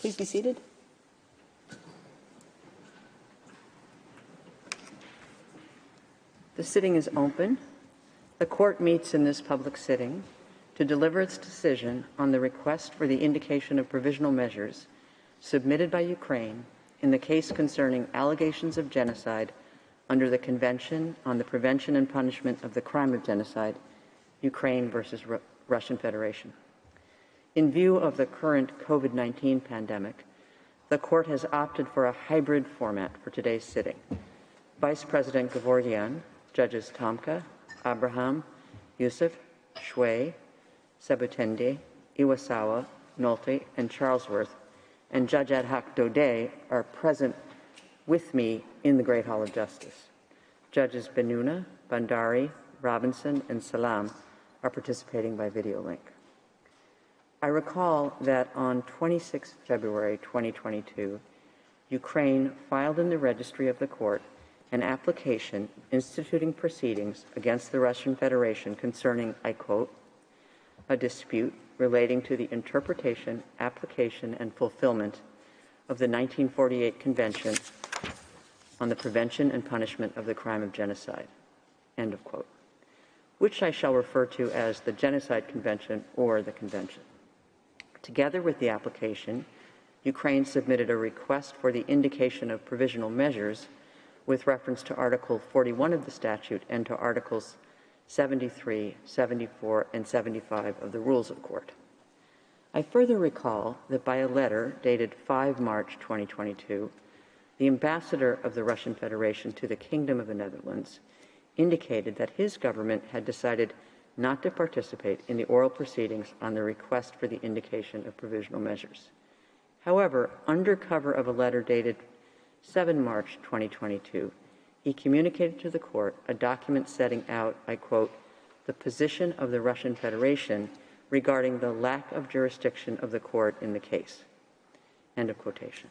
Please be seated. The sitting is open. The court meets in this public sitting to deliver its decision on the request for the indication of provisional measures submitted by Ukraine in the case concerning allegations of genocide under the Convention on the Prevention and Punishment of the Crime of Genocide, Ukraine versus Russian Federation. In view of the current COVID-19 pandemic, the court has opted for a hybrid format for today's sitting. Vice President Gevorgian, Judges Tomka, Abraham, Yusuf, Shui, Sebutende, Iwasawa, Nolte, and Charlesworth, and Judge Ad hoc Daudet are present with me in the Great Hall of Justice. Judges Benuna, Bandari, Robinson, and Salam are participating by video link. I recall that on 26 February 2022, Ukraine filed in the registry of the court an application instituting proceedings against the Russian Federation concerning, I quote, a dispute relating to the interpretation, application, and fulfillment of the 1948 Convention on the Prevention and Punishment of the Crime of Genocide, end of quote, which I shall refer to as the Genocide Convention or the Convention. Together with the application, Ukraine submitted a request for the indication of provisional measures with reference to Article 41 of the statute and to Articles 73, 74, and 75 of the Rules of Court. I further recall that by a letter dated 5 March 2022, the ambassador of the Russian Federation to the Kingdom of the Netherlands indicated that his government had decided not to participate in the oral proceedings on the request for the indication of provisional measures. However, under cover of a letter dated 7 March 2022, he communicated to the court a document setting out, I quote, the position of the Russian Federation regarding the lack of jurisdiction of the court in the case, end of quotation.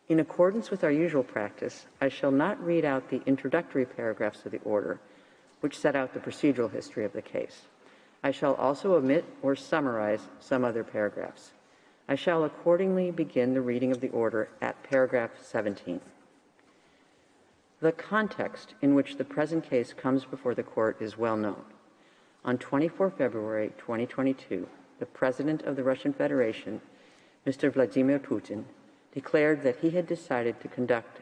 In accordance with our usual practice, I shall not read out the introductory paragraphs of the order, which set out the procedural history of the case. I shall also omit or summarize some other paragraphs. I shall accordingly begin the reading of the order at paragraph 17. The context in which the present case comes before the court is well known. On 24 February 2022, the President of the Russian Federation, Mr. Vladimir Putin, declared that he had decided to conduct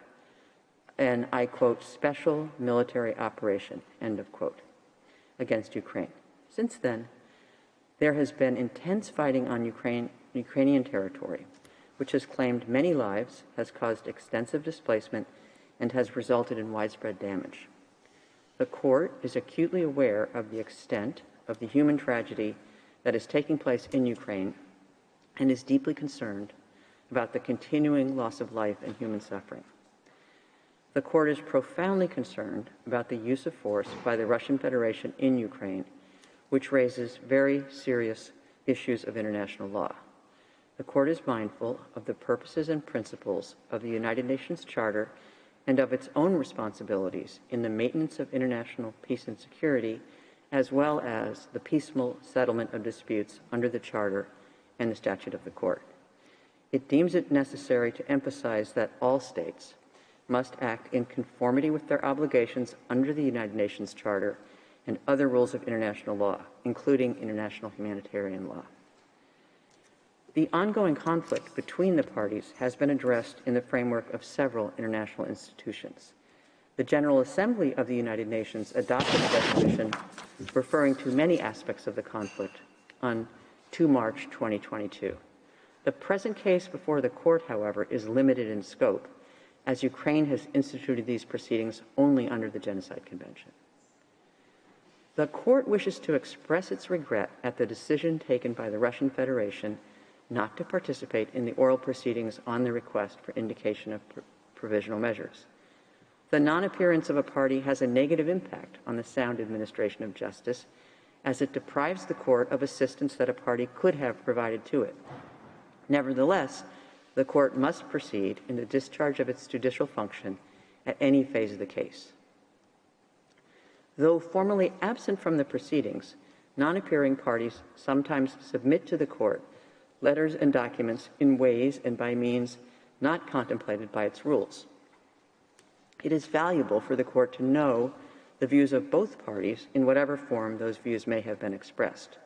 an, I quote, special military operation, end of quote, against Ukraine. Since then, there has been intense fighting on Ukrainian territory, which has claimed many lives, has caused extensive displacement, and has resulted in widespread damage. The court is acutely aware of the extent of the human tragedy that is taking place in Ukraine and is deeply concerned about the continuing loss of life and human suffering. The court is profoundly concerned about the use of force by the Russian Federation in Ukraine, which raises very serious issues of international law. The court is mindful of the purposes and principles of the United Nations Charter and of its own responsibilities in the maintenance of international peace and security, as well as the peaceful settlement of disputes under the Charter and the statute of the court. It deems it necessary to emphasize that all states must act in conformity with their obligations under the United Nations Charter and other rules of international law, including international humanitarian law. The ongoing conflict between the parties has been addressed in the framework of several international institutions. The General Assembly of the United Nations adopted a resolution referring to many aspects of the conflict on 2 March 2022. The present case before the court, however, is limited in scope, as Ukraine has instituted these proceedings only under the Genocide Convention. The court wishes to express its regret at the decision taken by the Russian Federation not to participate in the oral proceedings on the request for indication of provisional measures. The non-appearance of a party has a negative impact on the sound administration of justice, as it deprives the court of assistance that a party could have provided to it. Nevertheless, the court must proceed in the discharge of its judicial function at any phase of the case. Though formally absent from the proceedings, non-appearing parties sometimes submit to the court letters and documents in ways and by means not contemplated by its rules. It is valuable for the court to know the views of both parties in whatever form those views may have been expressed.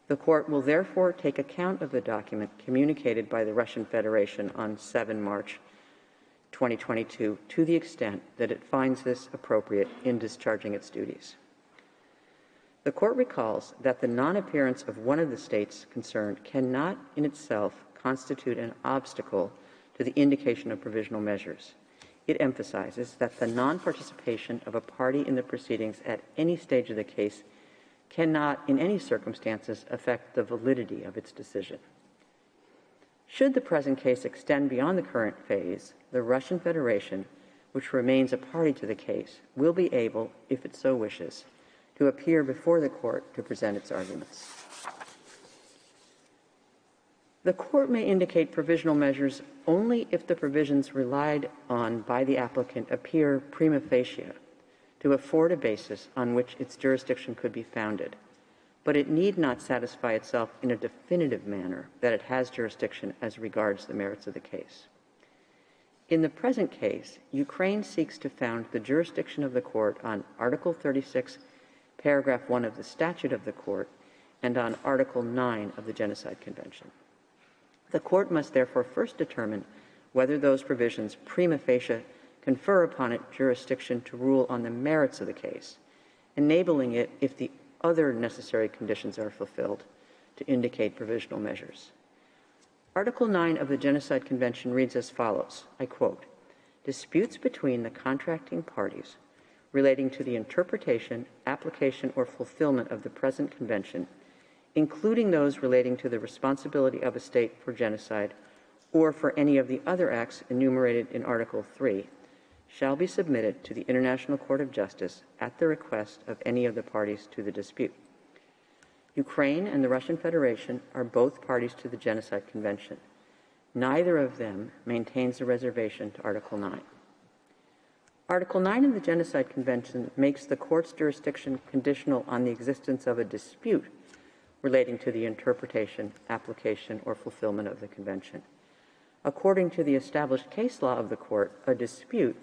The court will therefore take account of the document communicated by the Russian Federation on 7 March 2022 to the extent that it finds this appropriate in discharging its duties. The court recalls that the non-appearance of one of the states concerned cannot in itself constitute an obstacle to the indication of provisional measures. It emphasizes that the non-participation of a party in the proceedings at any stage of the case cannot, in any circumstances, affect the validity of its decision. Should the present case extend beyond the current phase, the Russian Federation, which remains a party to the case, will be able, if it so wishes, to appear before the court to present its arguments. The court may indicate provisional measures only if the provisions relied on by the applicant appear prima facie to afford a basis on which its jurisdiction could be founded, but it need not satisfy itself in a definitive manner that it has jurisdiction as regards the merits of the case. In the present case, Ukraine seeks to found the jurisdiction of the court on Article 36, Paragraph 1 of the Statute of the Court, and on Article 9 of the Genocide Convention. The court must therefore first determine whether those provisions prima facie confer upon it jurisdiction to rule on the merits of the case, enabling it, if the other necessary conditions are fulfilled, to indicate provisional measures. Article 9 of the Genocide Convention reads as follows, I quote, "Disputes between the contracting parties relating to the interpretation, application, or fulfillment of the present convention, including those relating to the responsibility of a state for genocide or for any of the other acts enumerated in Article 3, shall be submitted to the International Court of Justice at the request of any of the parties to the dispute." Ukraine and the Russian Federation are both parties to the Genocide Convention. Neither of them maintains a reservation to Article 9. Article 9 of the Genocide Convention makes the court's jurisdiction conditional on the existence of a dispute relating to the interpretation, application, or fulfillment of the Convention. According to the established case law of the court, a dispute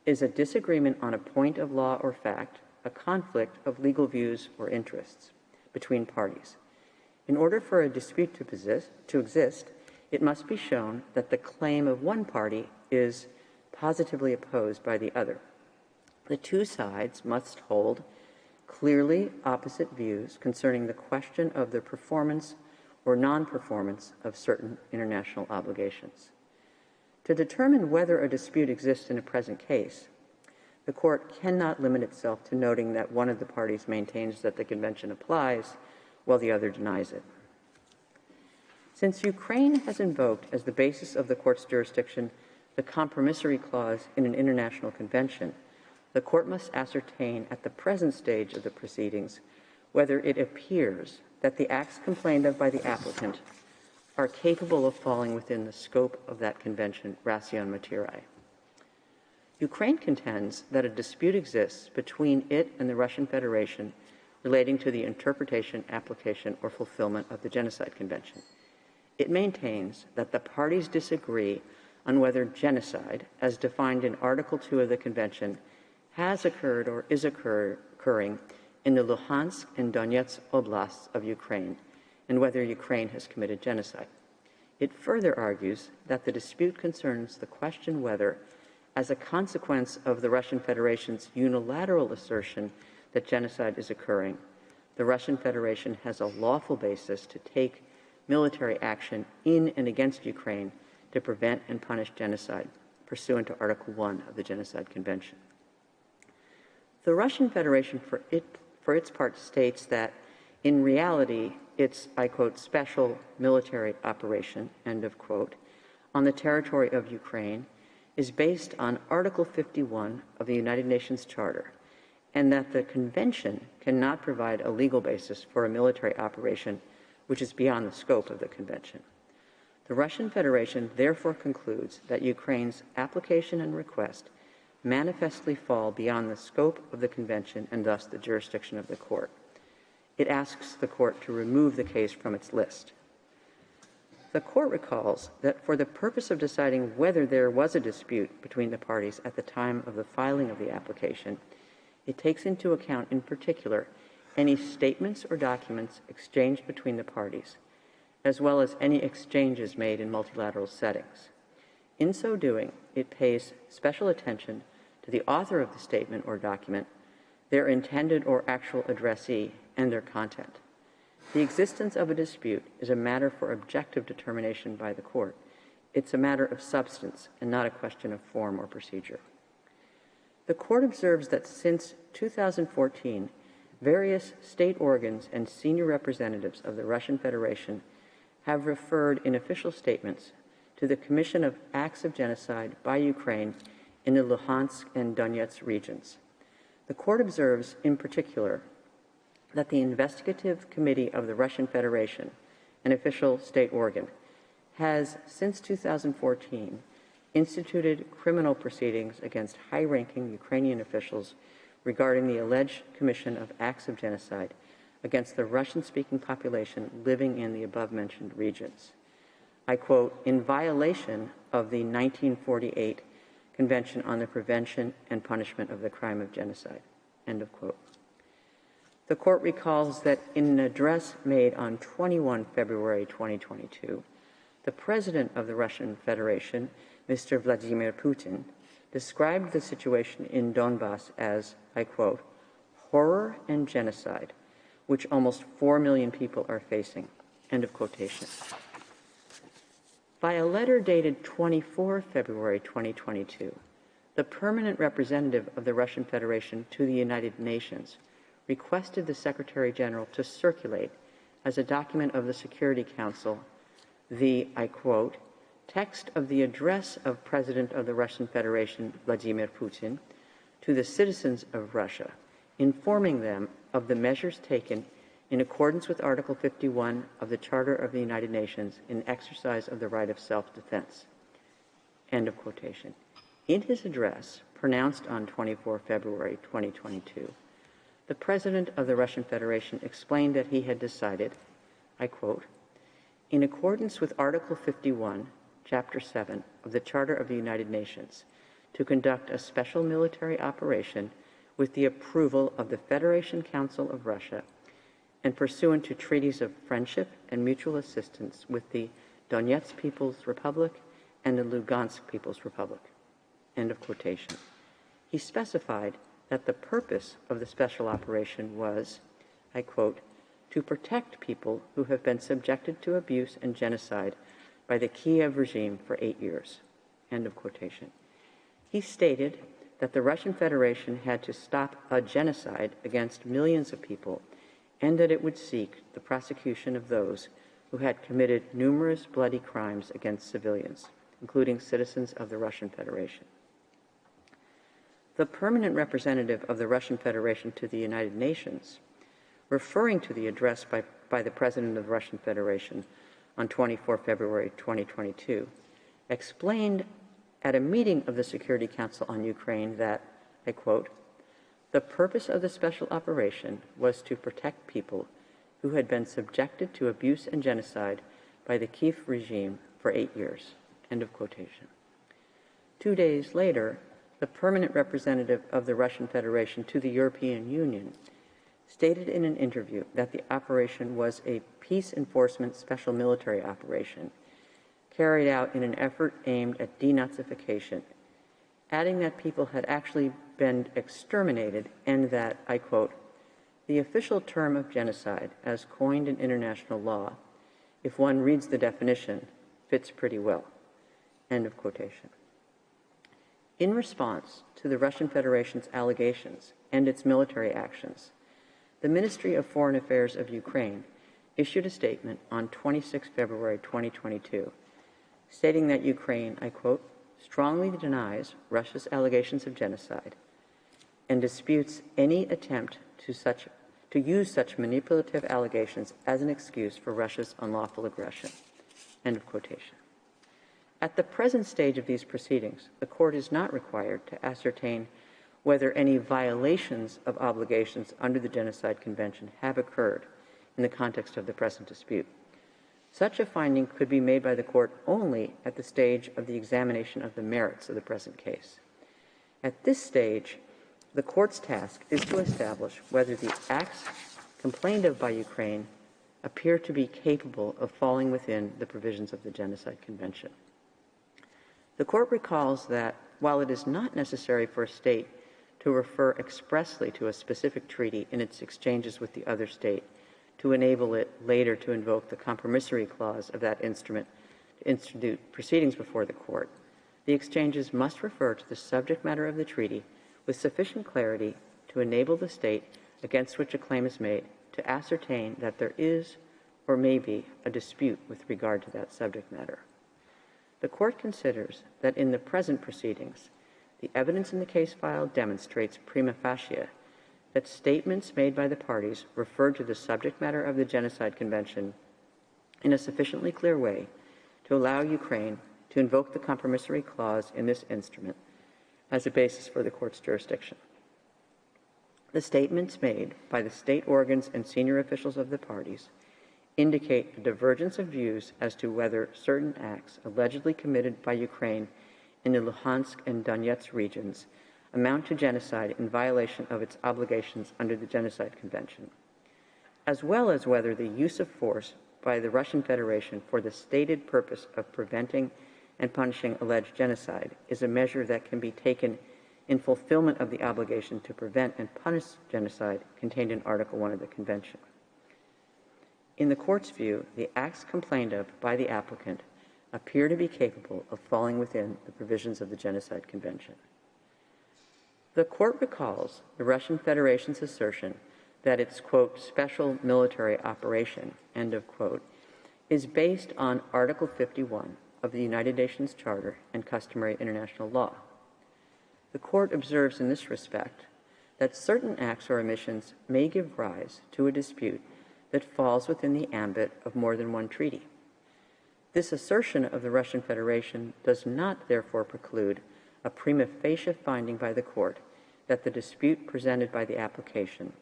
is a disagreement on a point of law or fact, a conflict of legal views or interests between parties. In order for a dispute to exist, it must be shown that the claim of one party is positively opposed by the other. The two sides must hold clearly opposite views concerning the question of the performance or non-performance of certain international obligations. To determine whether a dispute exists in a present case, the court cannot limit itself to noting that one of the parties maintains that the convention applies while the other denies it. Since Ukraine has invoked as the basis of the court's jurisdiction the compromissory clause in an international convention, the court must ascertain at the present stage of the proceedings whether it appears that the acts complained of by the applicant are capable of falling within the scope of that convention, ration materiae. Ukraine contends that a dispute exists between it and the Russian Federation relating to the interpretation, application, or fulfillment of the Genocide Convention. It maintains that the parties disagree on whether genocide, as defined in Article 2 of the Convention, has occurred or is occurring in the Luhansk and Donetsk oblasts of Ukraine, and whether Ukraine has committed genocide. It further argues that the dispute concerns the question whether, as a consequence of the Russian Federation's unilateral assertion that genocide is occurring, the Russian Federation has a lawful basis to take military action in and against Ukraine to prevent and punish genocide, pursuant to Article 1 of the Genocide Convention. The Russian Federation, for its part, states that, in reality, its, I quote, special military operation, end of quote, on the territory of Ukraine is based on Article 51 of the United Nations Charter, and that the Convention cannot provide a legal basis for a military operation which is beyond the scope of the Convention. The Russian Federation therefore concludes that Ukraine's application and request manifestly fall beyond the scope of the Convention and thus the jurisdiction of the court. It asks the court to remove the case from its list. The court recalls that for the purpose of deciding whether there was a dispute between the parties at the time of the filing of the application, it takes into account in particular any statements or documents exchanged between the parties, as well as any exchanges made in multilateral settings. In so doing, it pays special attention to the author of the statement or document, their intended or actual addressee, and their content. The existence of a dispute is a matter for objective determination by the court. It's a matter of substance and not a question of form or procedure. The court observes that since 2014, various state organs and senior representatives of the Russian Federation have referred in official statements to the commission of acts of genocide by Ukraine in the Luhansk and Donetsk regions. The court observes, in particular, that the investigative committee of the Russian Federation, an official state organ, has, since 2014, instituted criminal proceedings against high-ranking Ukrainian officials regarding the alleged commission of acts of genocide against the Russian-speaking population living in the above-mentioned regions. I quote, in violation of the 1948 Convention on the Prevention and Punishment of the Crime of Genocide, end of quote. The court recalls that in an address made on 21 February 2022, the president of the Russian Federation, Mr. Vladimir Putin, described the situation in Donbass as, I quote, horror and genocide, which almost 4 million people are facing, end of quotation. By a letter dated 24 February 2022, the permanent representative of the Russian Federation to the United Nations requested the Secretary General to circulate as a document of the Security Council the, I quote, text of the address of President of the Russian Federation, Vladimir Putin, to the citizens of Russia, informing them of the measures taken in accordance with Article 51 of the Charter of the United Nations in exercise of the right of self-defense, end of quotation. In his address, pronounced on 24 February 2022, the President of the Russian Federation explained that he had decided, I quote, in accordance with Article 51, Chapter 7 of the Charter of the United Nations, to conduct a special military operation with the approval of the Federation Council of Russia and pursuant to treaties of friendship and mutual assistance with the Donetsk People's Republic and the Lugansk People's Republic, end of quotation. He specified that the purpose of the special operation was, I quote, to protect people who have been subjected to abuse and genocide by the Kiev regime for 8 years, end of quotation. He stated that the Russian Federation had to stop a genocide against millions of people and that it would seek the prosecution of those who had committed numerous bloody crimes against civilians, including citizens of the Russian Federation. The permanent representative of the Russian Federation to the United Nations, referring to the address by the President of the Russian Federation on 24 February 2022, explained at a meeting of the Security Council on Ukraine that, I quote, the purpose of the special operation was to protect people who had been subjected to abuse and genocide by the Kiev regime for 8 years, end of quotation. 2 days later, the permanent representative of the Russian Federation to the European Union stated in an interview that the operation was a peace enforcement special military operation carried out in an effort aimed at denazification, adding that people had actually been exterminated and that, I quote, the official term of genocide, as coined in international law, if one reads the definition, fits pretty well, end of quotation. In response to the Russian Federation's allegations and its military actions, the Ministry of Foreign Affairs of Ukraine issued a statement on 26 February 2022, stating that Ukraine, I quote, strongly denies Russia's allegations of genocide and disputes any attempt to use such manipulative allegations as an excuse for Russia's unlawful aggression, end of quotation. At the present stage of these proceedings, the court is not required to ascertain whether any violations of obligations under the Genocide Convention have occurred in the context of the present dispute. Such a finding could be made by the court only at the stage of the examination of the merits of the present case. At this stage, the court's task is to establish whether the acts complained of by Ukraine appear to be capable of falling within the provisions of the Genocide Convention. The court recalls that while it is not necessary for a state to refer expressly to a specific treaty in its exchanges with the other state to enable it later to invoke the compromissory clause of that instrument to institute proceedings before the court, the exchanges must refer to the subject matter of the treaty with sufficient clarity to enable the state against which a claim is made to ascertain that there is or may be a dispute with regard to that subject matter. The court considers that in the present proceedings, the evidence in the case file demonstrates prima facie that statements made by the parties referred to the subject matter of the Genocide Convention in a sufficiently clear way to allow Ukraine to invoke the compromissory clause in this instrument as a basis for the court's jurisdiction. The statements made by the state organs and senior officials of the parties indicate a divergence of views as to whether certain acts allegedly committed by Ukraine in the Luhansk and Donetsk regions amount to genocide in violation of its obligations under the Genocide Convention, as well as whether the use of force by the Russian Federation for the stated purpose of preventing and punishing alleged genocide is a measure that can be taken in fulfillment of the obligation to prevent and punish genocide contained in Article 1 of the Convention. In the court's view, the acts complained of by the applicant appear to be capable of falling within the provisions of the Genocide Convention. The court recalls the Russian Federation's assertion that its, quote, special military operation, end of quote, is based on Article 51 of the United Nations Charter and customary international law. The court observes in this respect that certain acts or omissions may give rise to a dispute that falls within the ambit of more than one treaty. This assertion of the Russian Federation does not therefore preclude a prima facie finding by the court that the dispute presented by the application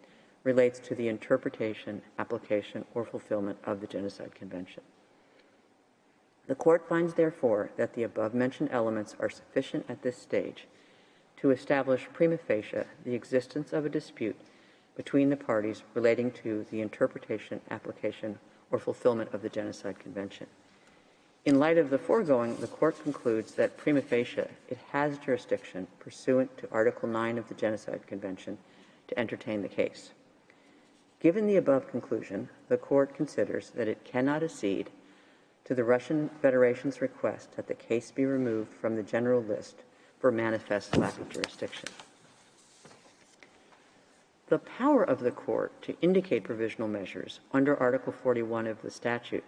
relates to the interpretation, application, or fulfillment of the Genocide Convention. The court finds, therefore, that the above-mentioned elements are sufficient at this stage to establish prima facie the existence of a dispute between the parties relating to the interpretation, application, or fulfillment of the Genocide Convention. In light of the foregoing, the court concludes that prima facie it has jurisdiction pursuant to Article 9 of the Genocide Convention to entertain the case. Given the above conclusion, the court considers that it cannot accede to the Russian Federation's request that the case be removed from the general list for manifest lack of jurisdiction. The power of the court to indicate provisional measures under Article 41 of the statute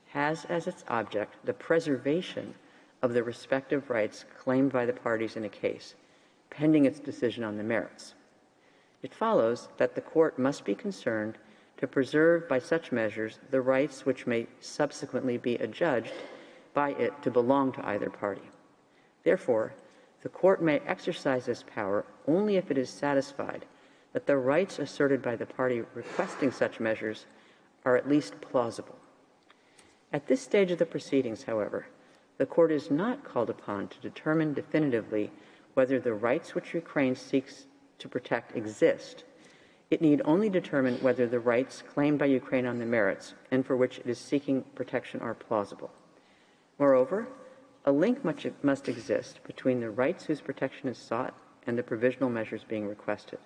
has as its object the preservation of the respective rights claimed by the parties in a case, pending its decision on the merits. It follows that the court must be concerned to preserve by such measures the rights which may subsequently be adjudged by it to belong to either party. Therefore, the court may exercise this power only if it is satisfied that the rights asserted by the party requesting such measures are at least plausible. At this stage of the proceedings, however, the court is not called upon to determine definitively whether the rights which Ukraine seeks to protect exist. It need only determine whether the rights claimed by Ukraine on the merits and for which it is seeking protection are plausible. Moreover, a link must exist between the rights whose protection is sought and the provisional measures being requested.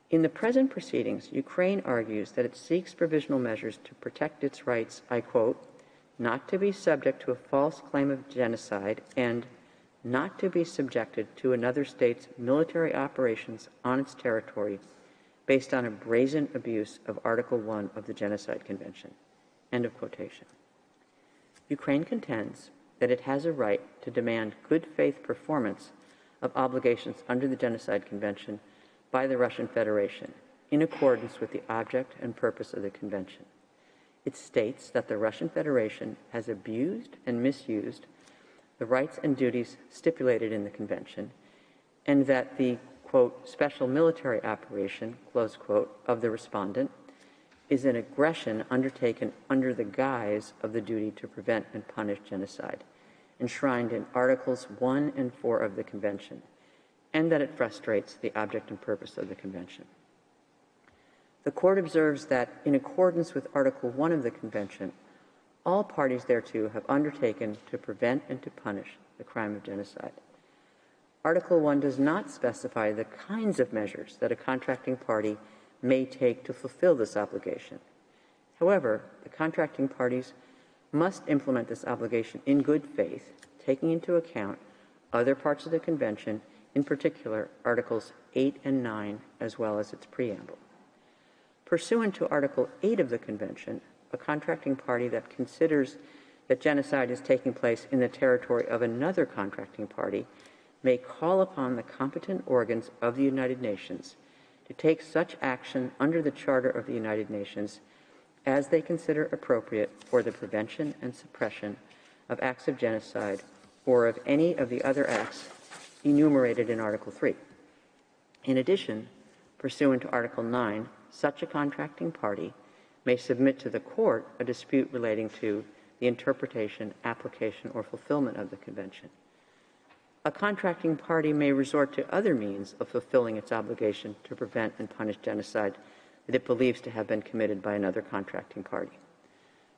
In the present proceedings, Ukraine argues that it seeks provisional measures to protect its rights, I quote, not to be subject to a false claim of genocide and not to be subjected to another state's military operations on its territory based on a brazen abuse of Article 1 of the Genocide Convention, end of quotation. Ukraine contends that it has a right to demand good faith performance of obligations under the Genocide Convention by the Russian Federation in accordance with the object and purpose of the Convention. It states that the Russian Federation has abused and misused the rights and duties stipulated in the Convention, and that the, quote, special military operation, close quote, of the respondent is an aggression undertaken under the guise of the duty to prevent and punish genocide, enshrined in Articles 1 and 4 of the Convention, and that it frustrates the object and purpose of the Convention. The Court observes that, in accordance with Article 1 of the Convention, all parties thereto have undertaken to prevent and to punish the crime of genocide. Article 1 does not specify the kinds of measures that a contracting party may take to fulfill this obligation. However, the contracting parties must implement this obligation in good faith, taking into account other parts of the Convention, in particular Articles 8 and 9, as well as its preamble. Pursuant to Article 8 of the Convention, a contracting party that considers that genocide is taking place in the territory of another contracting party may call upon the competent organs of the United Nations to take such action under the Charter of the United Nations as they consider appropriate for the prevention and suppression of acts of genocide or of any of the other acts enumerated in Article 3. In addition, pursuant to Article 9, such a contracting party may submit to the Court a dispute relating to the interpretation, application, or fulfillment of the Convention. A contracting party may resort to other means of fulfilling its obligation to prevent and punish genocide that it believes to have been committed by another contracting party,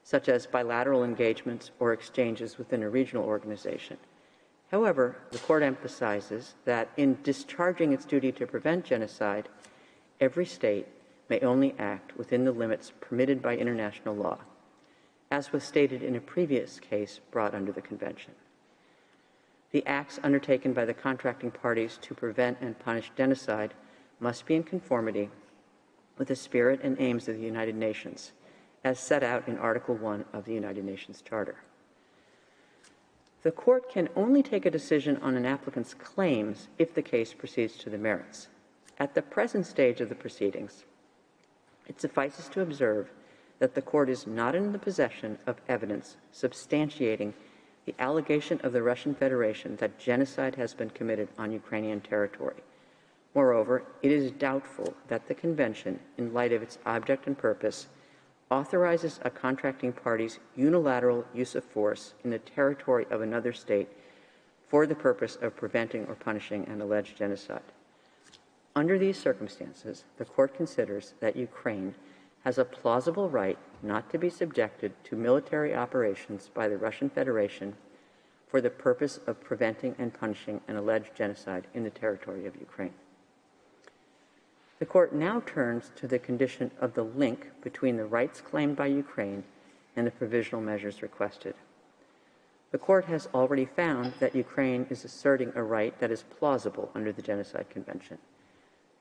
such as bilateral engagements or exchanges within a regional organization. However, the Court emphasizes that in discharging its duty to prevent genocide, every state may only act within the limits permitted by international law, as was stated in a previous case brought under the Convention. The acts undertaken by the contracting parties to prevent and punish genocide must be in conformity with the spirit and aims of the United Nations, as set out in Article 1 of the United Nations Charter. The Court can only take a decision on an applicant's claims if the case proceeds to the merits. At the present stage of the proceedings, it suffices to observe that the Court is not in the possession of evidence substantiating the allegation of the Russian Federation that genocide has been committed on Ukrainian territory. Moreover, it is doubtful that the Convention, in light of its object and purpose, authorizes a contracting party's unilateral use of force in the territory of another state for the purpose of preventing or punishing an alleged genocide. Under these circumstances, the Court considers that Ukraine has a plausible right not to be subjected to military operations by the Russian Federation for the purpose of preventing and punishing an alleged genocide in the territory of Ukraine. The Court now turns to the condition of the link between the rights claimed by Ukraine and the provisional measures requested. The Court has already found that Ukraine is asserting a right that is plausible under the Genocide Convention.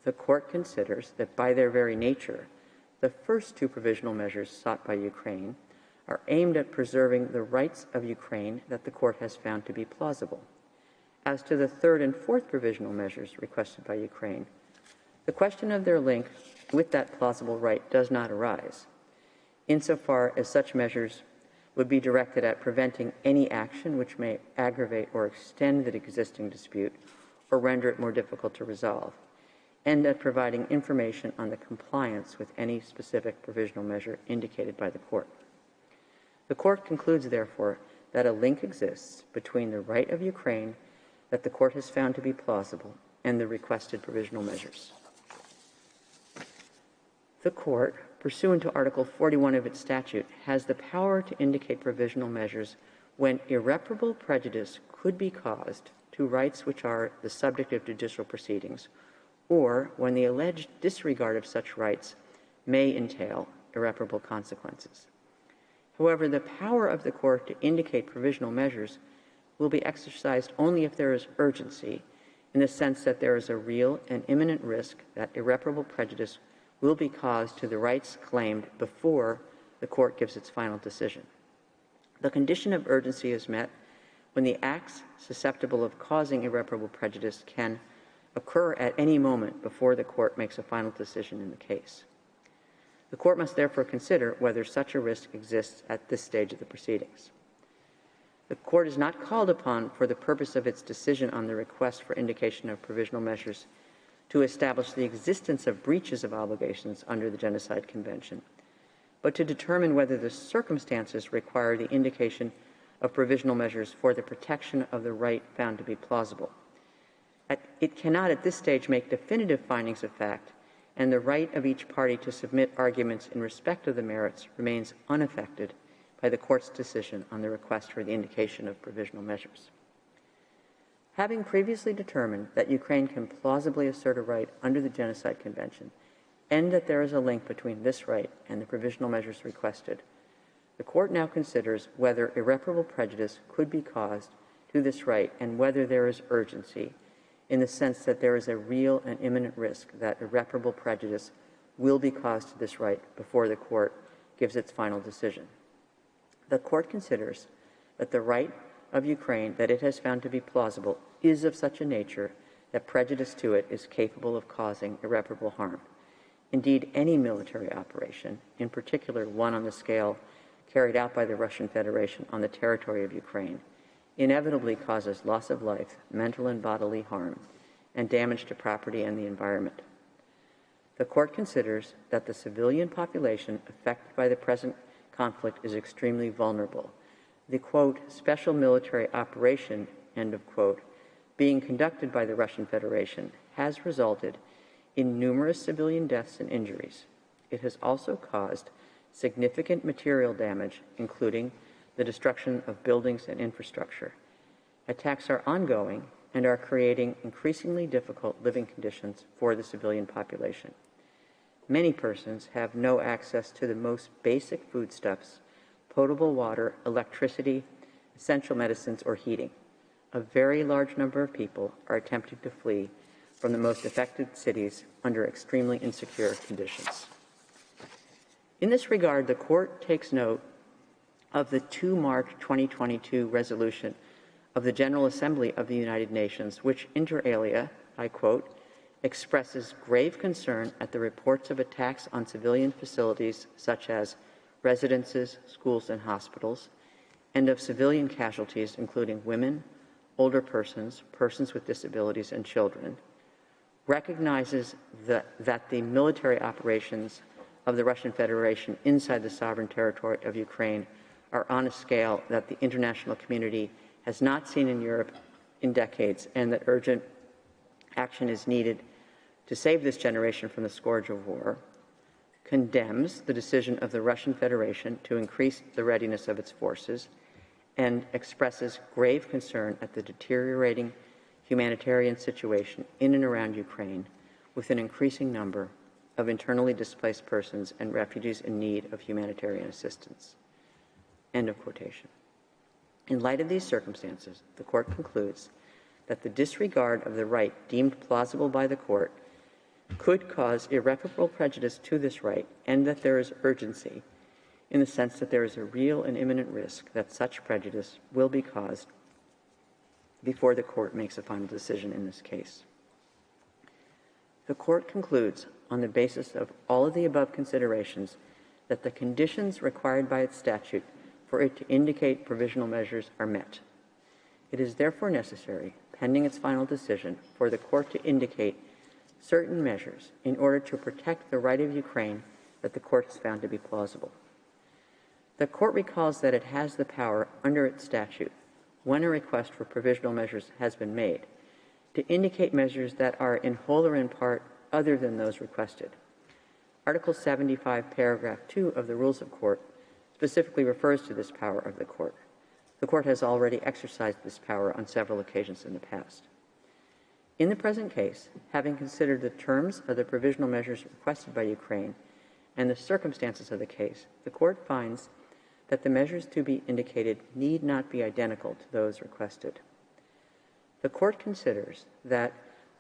The Court considers that by their very nature, the first two provisional measures sought by Ukraine are aimed at preserving the rights of Ukraine that the Court has found to be plausible. As to the third and fourth provisional measures requested by Ukraine, the question of their link with that plausible right does not arise, insofar as such measures would be directed at preventing any action which may aggravate or extend the existing dispute or render it more difficult to resolve, and at providing information on the compliance with any specific provisional measure indicated by the Court. The Court concludes, therefore, that a link exists between the right of Ukraine that the Court has found to be plausible and the requested provisional measures. The Court, pursuant to Article 41 of its statute, has the power to indicate provisional measures when irreparable prejudice could be caused to rights which are the subject of judicial proceedings, or when the alleged disregard of such rights may entail irreparable consequences. However, the power of the Court to indicate provisional measures will be exercised only if there is urgency, in the sense that there is a real and imminent risk that irreparable prejudice will be caused to the rights claimed before the Court gives its final decision. The condition of urgency is met when the acts susceptible of causing irreparable prejudice can occur at any moment before the Court makes a final decision in the case. The Court must therefore consider whether such a risk exists at this stage of the proceedings. The Court is not called upon, for the purpose of its decision on the request for indication of provisional measures, to establish the existence of breaches of obligations under the Genocide Convention, but to determine whether the circumstances require the indication of provisional measures for the protection of the right found to be plausible. It cannot at this stage make definitive findings of fact, and the right of each party to submit arguments in respect of the merits remains unaffected by the Court's decision on the request for the indication of provisional measures. Having previously determined that Ukraine can plausibly assert a right under the Genocide Convention, and that there is a link between this right and the provisional measures requested, the Court now considers whether irreparable prejudice could be caused to this right and whether there is urgency, in the sense that there is a real and imminent risk that irreparable prejudice will be caused to this right before the Court gives its final decision. The Court considers that the right of Ukraine that it has found to be plausible is of such a nature that prejudice to it is capable of causing irreparable harm. Indeed, any military operation, in particular one on the scale carried out by the Russian Federation on the territory of Ukraine, inevitably causes loss of life, mental and bodily harm, and damage to property and the environment. The Court considers that the civilian population affected by the present conflict is extremely vulnerable. The, quote, special military operation, end of quote, being conducted by the Russian Federation has resulted in numerous civilian deaths and injuries. It has also caused significant material damage, including the destruction of buildings and infrastructure. Attacks are ongoing and are creating increasingly difficult living conditions for the civilian population. Many persons have no access to the most basic foodstuffs, potable water, electricity, essential medicines, or heating. A very large number of people are attempting to flee from the most affected cities under extremely insecure conditions. In this regard, the Court takes note of the 2 March 2022 resolution of the General Assembly of the United Nations, which inter alia, I quote, expresses grave concern at the reports of attacks on civilian facilities such as residences, schools, and hospitals, and of civilian casualties including women, older persons, persons with disabilities, and children, recognizes that the military operations of the Russian Federation inside the sovereign territory of Ukraine are on a scale that the international community has not seen in Europe in decades, and that urgent action is needed to save this generation from the scourge of war, condemns the decision of the Russian Federation to increase the readiness of its forces, and expresses grave concern at the deteriorating humanitarian situation in and around Ukraine, with an increasing number of internally displaced persons and refugees in need of humanitarian assistance. End of quotation. In light of these circumstances, the Court concludes that the disregard of the right deemed plausible by the Court could cause irreparable prejudice to this right, and that there is urgency in the sense that there is a real and imminent risk that such prejudice will be caused before the Court makes a final decision in this case. The Court concludes, on the basis of all of the above considerations, that the conditions required by its statute for it to indicate provisional measures are met. It is therefore necessary, pending its final decision, for the Court to indicate certain measures in order to protect the right of Ukraine that the Court has found to be plausible. The Court recalls that it has the power under its statute, when a request for provisional measures has been made, to indicate measures that are in whole or in part other than those requested. Article 75, paragraph 2 of the Rules of Court specifically refers to this power of the Court. The Court has already exercised this power on several occasions in the past. In the present case, having considered the terms of the provisional measures requested by Ukraine and the circumstances of the case, the Court finds that the measures to be indicated need not be identical to those requested. The Court considers that,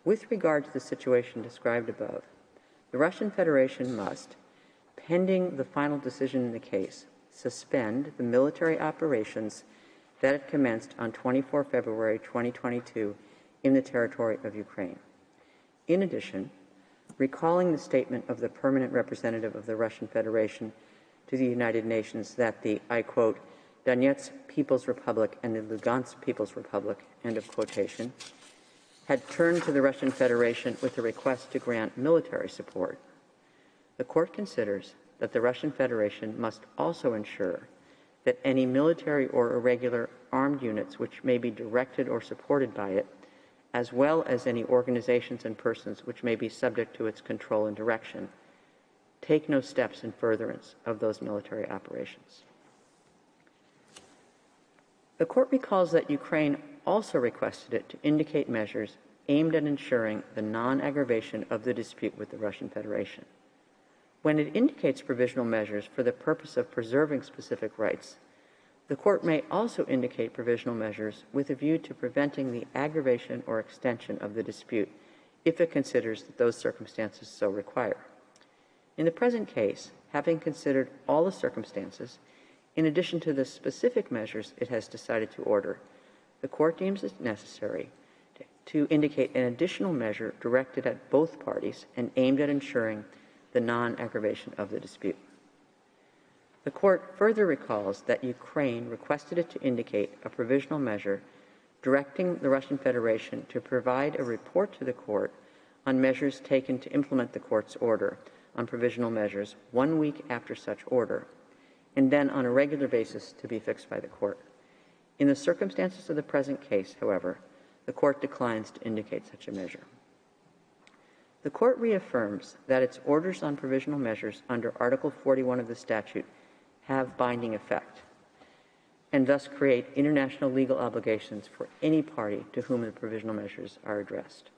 with regard to the situation described above, the Russian Federation must, pending the final decision in the case, suspend the military operations that it commenced on 24 February 2022 in the territory of Ukraine. In addition, recalling the statement of the permanent representative of the Russian Federation to the United Nations that the, I quote, Donetsk People's Republic and the Lugansk People's Republic, end of quotation, had turned to the Russian Federation with a request to grant military support, the Court considers that the Russian Federation must also ensure that any military or irregular armed units which may be directed or supported by it, as well as any organizations and persons which may be subject to its control and direction, take no steps in furtherance of those military operations. The court recalls that Ukraine also requested it to indicate measures aimed at ensuring the non-aggravation of the dispute with the Russian Federation. When it indicates provisional measures for the purpose of preserving specific rights, the court may also indicate provisional measures with a view to preventing the aggravation or extension of the dispute if it considers that those circumstances so require. In the present case, having considered all the circumstances, in addition to the specific measures it has decided to order, the court deems it necessary to indicate an additional measure directed at both parties and aimed at ensuring the non-aggravation of the dispute. The court further recalls that Ukraine requested it to indicate a provisional measure directing the Russian Federation to provide a report to the court on measures taken to implement the court's order on provisional measures 1 week after such order, and then on a regular basis to be fixed by the court. In the circumstances of the present case, however, the court declines to indicate such a measure. The court reaffirms that its orders on provisional measures under Article 41 of the statute have binding effect, and thus create international legal obligations for any party to whom the provisional measures are addressed.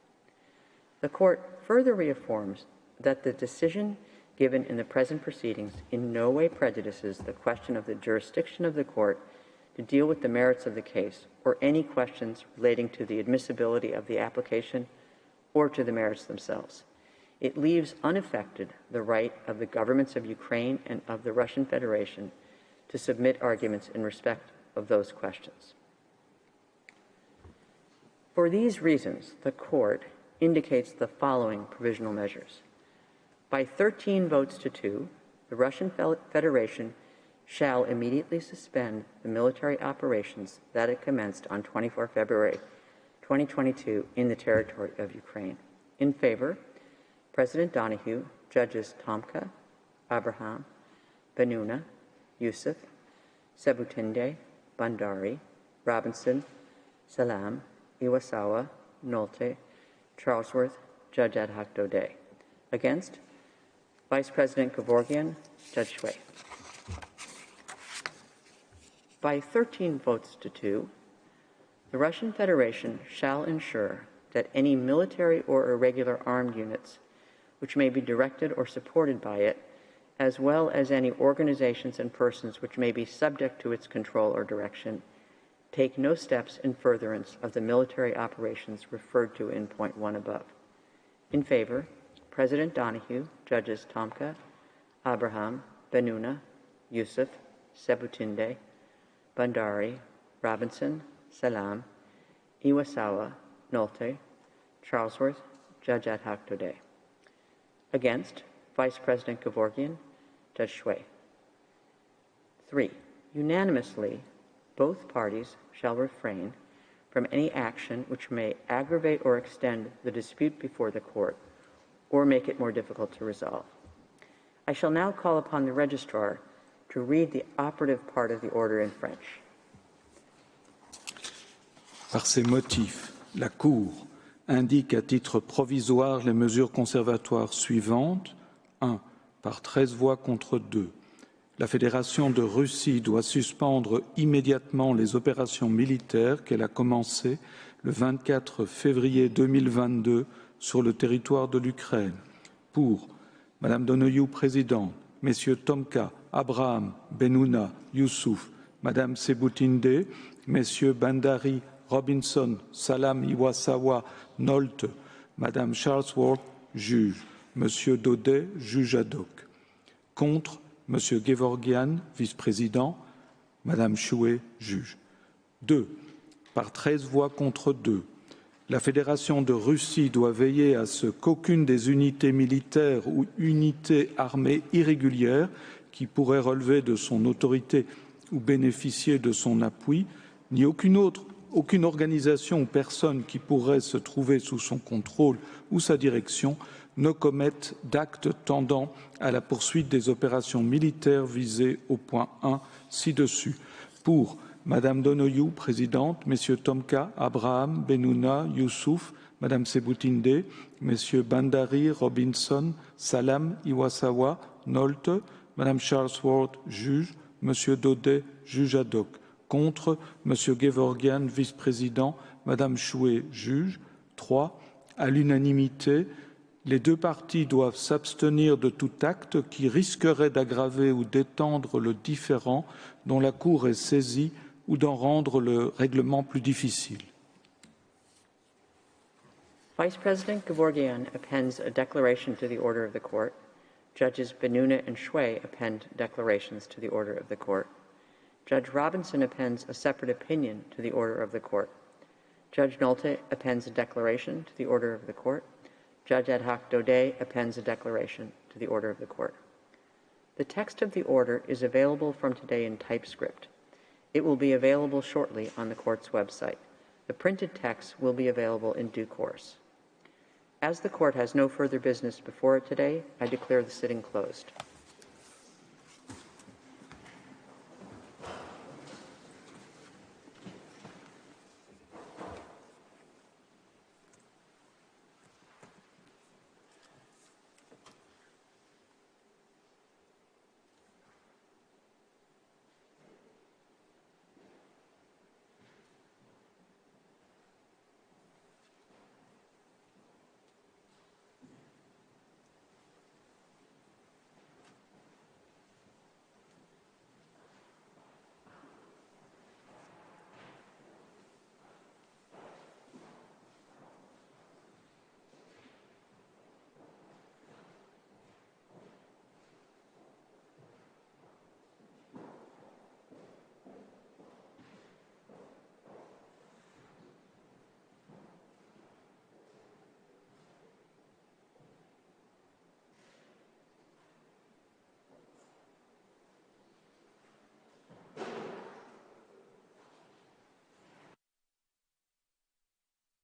The court further reaffirms that the decision given in the present proceedings in no way prejudices the question of the jurisdiction of the court to deal with the merits of the case or any questions relating to the admissibility of the application or to the merits themselves. It leaves unaffected the right of the governments of Ukraine and of the Russian Federation to submit arguments in respect of those questions. For these reasons, the court indicates the following provisional measures. By 13 votes to 2, the Russian Federation shall immediately suspend the military operations that it commenced on 24 February 2022 in the territory of Ukraine. In favor, President Donahue, Judges Tomka, Abraham, Benuna, Yusuf, Sebutinde, Bandari, Robinson, Salam, Iwasawa, Nolte, Charlesworth, Judge Ad hoc Daudet. Against, Vice President Gevorgian, Judge Shui. By 13 votes to 2, the Russian Federation shall ensure that any military or irregular armed units which may be directed or supported by it, as well as any organizations and persons which may be subject to its control or direction, take no steps in furtherance of the military operations referred to in point 1 above. In favor, President Donahue, Judges Tomka, Abraham, Benuna, Yusuf, Sebutinde, Bandari, Robinson, Salam, Iwasawa, Nolte, Charlesworth, Judge Ad hoc Daudet. Against, Vice President Gevorgian, Judge Shui. 3. Unanimously, both parties shall refrain from any action which may aggravate or extend the dispute before the court or make it more difficult to resolve. I shall now call upon the registrar to read the operative part of the order in French. Par ces motifs, la Cour indique à titre provisoire les mesures conservatoires suivantes. 1. Par 13 voix contre 2. La Fédération de Russie doit suspendre immédiatement les opérations militaires qu'elle a commencées le 24 février 2022 sur le territoire de l'Ukraine. Pour Madame Donoghue, présidente, Messieurs Tomka, Abraham, Benuna, Youssouf, Madame Sebutinde, Messieurs Bandari, Robinson, Salam, Iwasawa, Nolte, Madame Charlesworth, juge, Monsieur Daudet, juge ad hoc. Contre, Monsieur Gevorgian, vice-président, Madame Chouet, juge. 2. Par 13 voix contre 2. La Fédération de Russie doit veiller à ce qu'aucune des unités militaires ou unités armées irrégulières qui pourraient relever de son autorité ou bénéficier de son appui, ni aucune organisation ou personne qui pourrait se trouver sous son contrôle ou sa direction ne commettent d'actes tendant à la poursuite des opérations militaires visées au point 1 ci-dessus. Pour Madame Donoyou, présidente, Messieurs Tomka, Abraham, Benouna, Youssouf, Madame Sebutinde, Messieurs Bandari, Robinson, Salam, Iwasawa, Nolte, Madame Charlesworth, juge, Monsieur Daudet, juge ad hoc. Contre, Monsieur Gevorgian, vice-président, Madame Chouet, juge. 3. À l'unanimité, les deux parties doivent s'abstenir de tout acte qui risquerait d'aggraver ou d'étendre le différend dont la Cour est saisie ou d'en rendre le règlement plus difficile. Vice President Gevorgian appends a declaration to the order of the court. Judges Benuna and Shui append declarations to the order of the court. Judge Robinson appends a separate opinion to the order of the court. Judge Nolte appends a declaration to the order of the court. Judge ad hoc Daudet appends a declaration to the order of the court. The text of the order is available from today in typescript. It will be available shortly on the court's website. The printed text will be available in due course. As the court has no further business before it today, I declare the sitting closed.